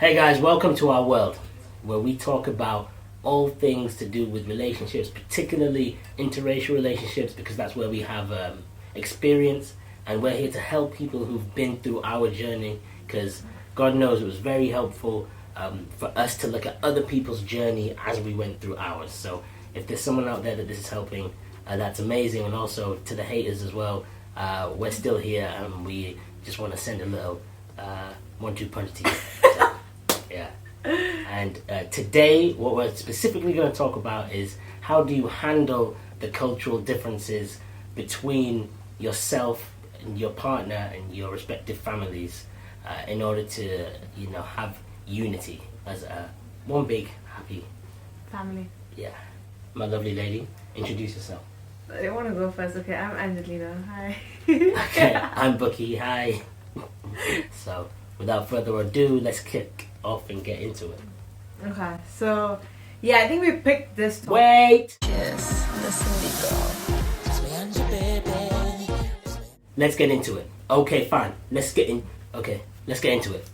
Hey guys, welcome to our world, where we talk about all things to do with relationships, particularly interracial relationships, because that's where we have experience, and we're here to help people who've been through our journey, because God knows it was very helpful for us to look at other people's journey as we went through ours. So if there's someone out there that this is helping, that's amazing. And also to the haters as well, we're still here, and we just want to send a little 1-2 punch to you. So, yeah. And today, what we're specifically going to talk about is how do you handle the cultural differences between yourself and your partner and your respective families in order to, have unity as one big happy family. Yeah. My lovely lady, introduce yourself. I want to go first. Okay, I'm Angelina. Hi. Okay, I'm Bucky. Hi. So, without further ado, let's kick off and get into it. Okay, so yeah, I think we picked this topic. Wait! Yes, listen, Let's get into it. Okay, fine. Let's get into it. Okay, let's get into it.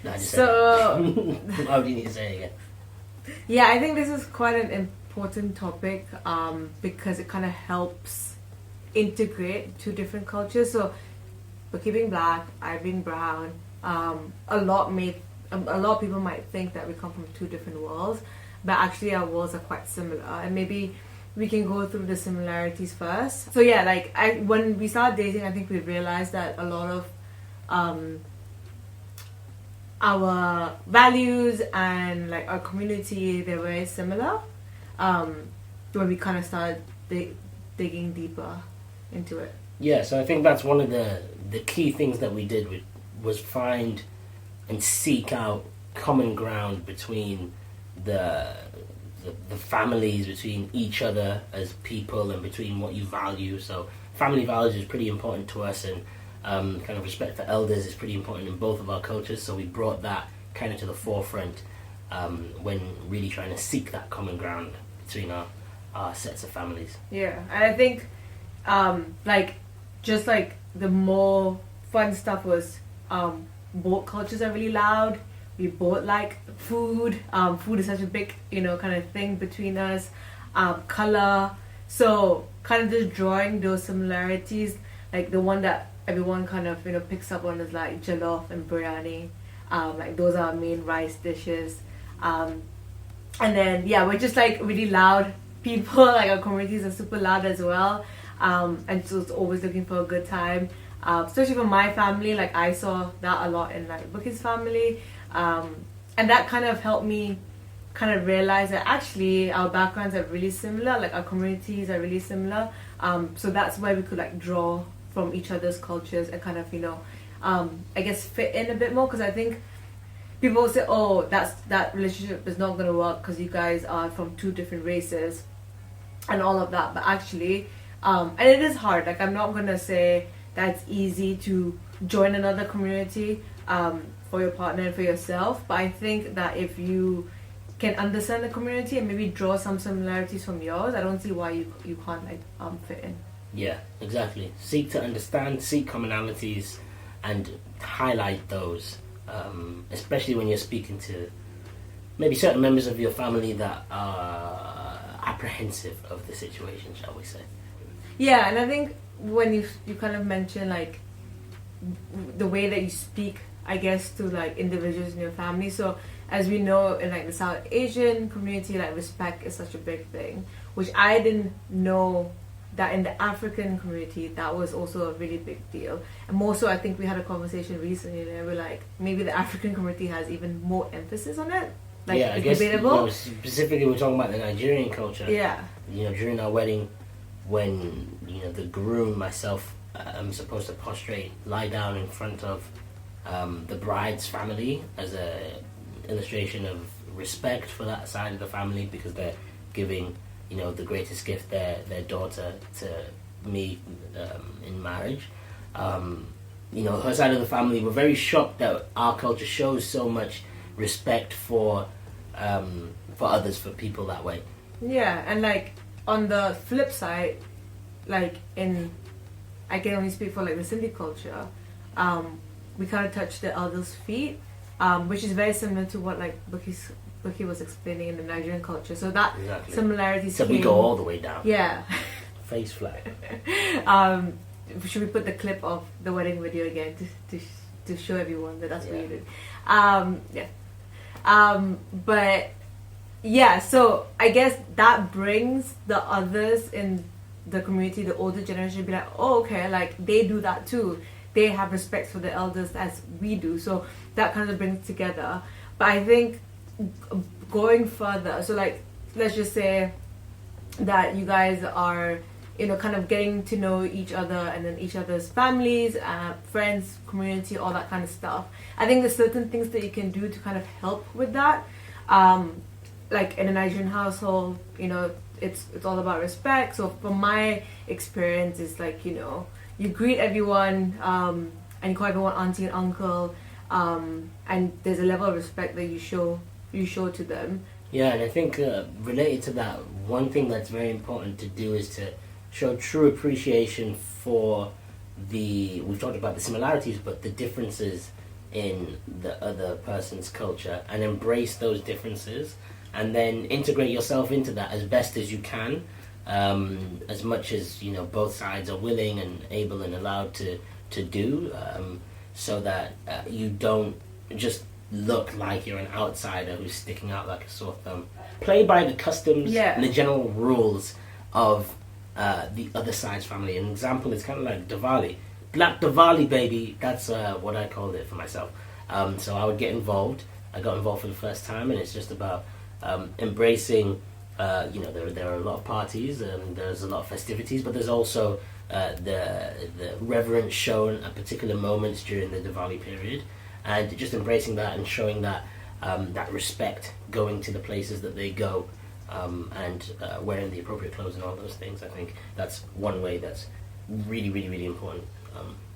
No, I just so, said why would you need to say it again? Yeah, I think this is quite an important topic because it kind of helps integrate two different cultures. So, Bucky being black, I being brown, a lot of people might think that we come from two different worlds, but actually our worlds are quite similar, and maybe we can go through the similarities first. So yeah, when we started dating, I think we realized that a lot of our values and like our community, they're very similar, when we kind of started digging deeper into it. Yeah, so I think that's one of the key things that we did was find and seek out common ground between the families, between each other as people, and between what you value. So family values is pretty important to us, and kind of respect for elders is pretty important in both of our cultures. So we brought that kind of to the forefront when really trying to seek that common ground between our sets of families. Yeah, and I think just the more fun stuff was both cultures are really loud. We both like food. Food is such a big, kind of thing between us. Color. So kind of just drawing those similarities. Like the one that everyone kind of, picks up on is like jollof and biryani. Those are our main rice dishes. And then, yeah, we're just really loud people. Like our communities are super loud as well. And so it's always looking for a good time. Especially for my family, I saw that a lot in Bucky's family, and that kind of helped me kind of realize that actually our backgrounds are really similar, our communities are really similar. So that's why we could draw from each other's cultures and kind of I guess fit in a bit more, because I think people say, oh, that relationship is not going to work because you guys are from two different races and all of that. But actually, and it is hard. I'm not going to say that's easy to join another community for your partner and for yourself, but I think that if you can understand the community and maybe draw some similarities from yours, I don't see why you can't fit in. Yeah, exactly. Seek to understand, seek commonalities, and highlight those, especially when you're speaking to maybe certain members of your family that are apprehensive of the situation, shall we say. Yeah, and I think when you kind of mention the way that you speak, I guess, to individuals in your family. So as we know, in the South Asian community, respect is such a big thing, which I didn't know that in the African community that was also a really big deal. And more so, I think we had a conversation recently and we're maybe the African community has even more emphasis on it. Yeah, I guess specifically we're talking about the Nigerian culture. Yeah. During our wedding, when the groom, myself, I'm supposed to prostrate, lie down in front of the bride's family as a illustration of respect for that side of the family, because they're giving the greatest gift, their daughter, to me in marriage. Her side of the family were very shocked that our culture shows so much respect for others, for people that way. Yeah, and on the flip side, I can only speak for the Sindhi culture. we kind of touch the elders' feet, which is very similar to what like Buki was explaining in the Nigerian culture. So that similarities. So we go all the way down. Yeah. Face flag. Should we put the clip of the wedding video again to show everyone that that's what you did? But yeah, so I guess that brings the others in the community, the older generation, to be like, oh, okay, like they do that too. They have respect for the elders as we do. So that kind of brings together. But I think going further, so like let's just say that you guys are, you know, kind of getting to know each other and then each other's families, friends, community, all that kind of stuff. I think there's certain things that you can do to kind of help with that. Like in a Nigerian household, you know, it's all about respect. So from my experience, it's like, you know, you greet everyone and you call everyone auntie and uncle, and there's a level of respect that you show to them. Yeah, and I think related to that, one thing that's very important to do is to show true appreciation for we've talked about the similarities, but the differences in the other person's culture, and embrace those differences, and then integrate yourself into that as best as you can, as much as, you know, both sides are willing and able and allowed to do, so that you don't just look like you're an outsider who's sticking out like a sore thumb. Play by the customs and the general rules of the other side's family. An example is kind of like Diwali. Black Diwali, baby. That's what I called it for myself. So I would get involved. I got involved for the first time, and it's just about embracing. You know, there are a lot of parties and there's a lot of festivities, but there's also the reverence shown at particular moments during the Diwali period, and just embracing that and showing that that respect, going to the places that they go, and wearing the appropriate clothes and all those things. I think that's one way that's really, really, really important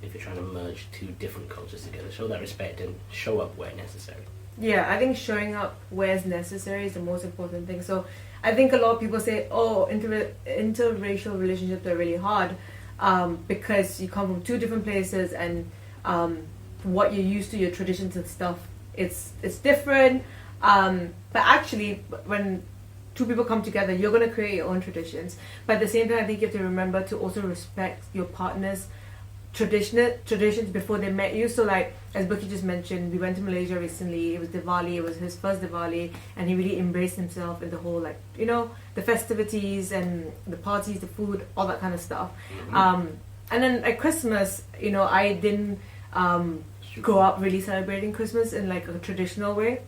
if you're trying to merge two different cultures together. Show that respect and show up where necessary. Yeah, I think showing up where it's necessary is the most important thing. So I think a lot of people say, oh, interracial relationships are really hard because you come from two different places, and what you're used to, your traditions and stuff, it's different. But actually, when two people come together, you're going to create your own traditions. But at the same time, I think you have to remember to also respect your partner's traditions before they met you. So like, as Buki just mentioned, we went to Malaysia recently. It was Diwali. It was his first Diwali, and he really embraced himself in the whole, like, you know, the festivities and the parties, the food, all that kind of stuff. And then at Christmas, you know, I didn't grow up really celebrating Christmas in like a traditional way.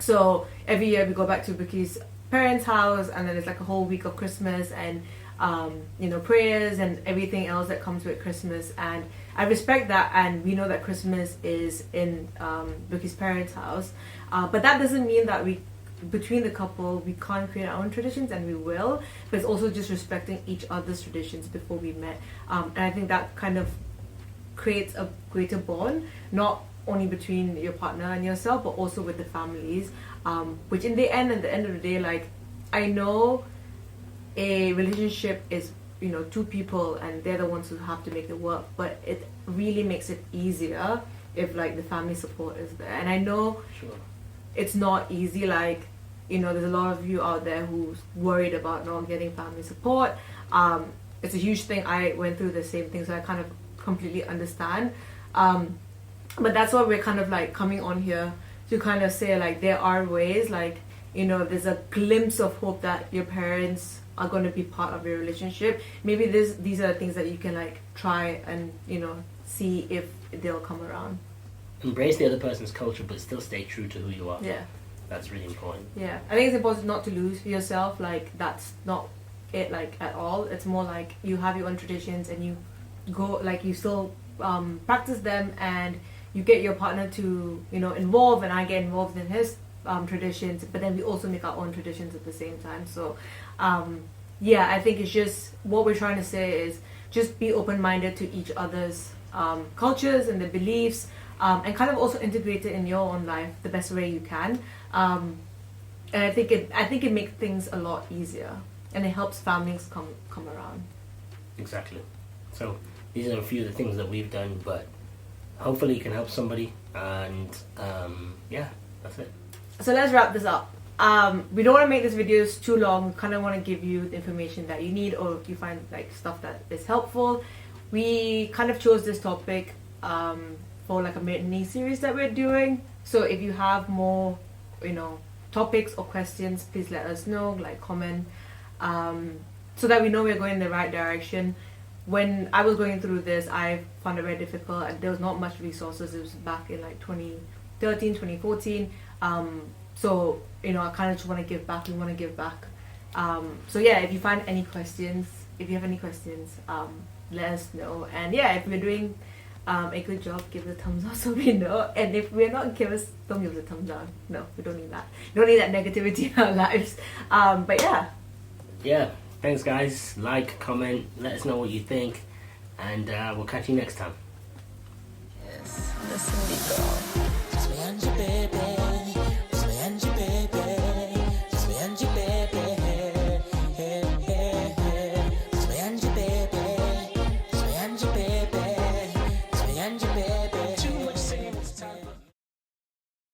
So every year we go back to Buki's parents' house, and then it's like a whole week of Christmas and you know, prayers and everything else that comes with Christmas. And I respect that, and we know that Christmas is in Buki's parents' house, but that doesn't mean that between the couple we can't create our own traditions, and we will, but it's also just respecting each other's traditions before we met, and I think that kind of creates a greater bond, not only between your partner and yourself, but also with the families, which at the end of the day, like, I know a relationship is, you know, two people and they're the ones who have to make it work, but it really makes it easier if like the family support is there. And I know it's not easy, like, you know, there's a lot of you out there who's worried about not getting family support. It's a huge thing. I went through the same thing, so I kind of completely understand, but that's why we're kind of like coming on here to kind of say, like, there are ways, like, you know, there's a glimpse of hope that your parents are going to be part of your relationship. Maybe these are things that you can like try and, you know, see if they'll come around. Embrace the other person's culture, but still stay true to who you are. Yeah, that's really important. Yeah, I think it's important not to lose yourself. Like, that's not it, like, at all. It's more like you have your own traditions and you go, like, you still practice them, and you get your partner to, you know, involve, and I get involved in his traditions, but then we also make our own traditions at the same time. So yeah, I think it's just, what we're trying to say is just be open-minded to each other's cultures and their beliefs, and kind of also integrate it in your own life the best way you can, and I think it makes things a lot easier, and it helps families come around. Exactly. So these are a few of the things that we've done, but hopefully it can help somebody. And yeah, that's it. So let's wrap this up. We don't want to make these videos too long. We kind of want to give you the information that you need, or if you find like stuff that is helpful. We kind of chose this topic for like a mini series that we're doing. So if you have more, topics or questions, please let us know, like comment, so that we know we're going in the right direction. When I was going through this, I found it very difficult, and there was not much resources. It was back in like 2013, 2014. So I kind of just want to give back. We want to give back. So yeah, if you find any questions, if you have any questions, let us know. And yeah, if we're doing a good job, give it a thumbs up so we know. And if we're not, don't give us a thumbs down. No, we don't need that. We don't need that negativity in our lives. But yeah, thanks guys. Like, comment, let us know what you think, and we'll catch you next time. Yes, listen, girl.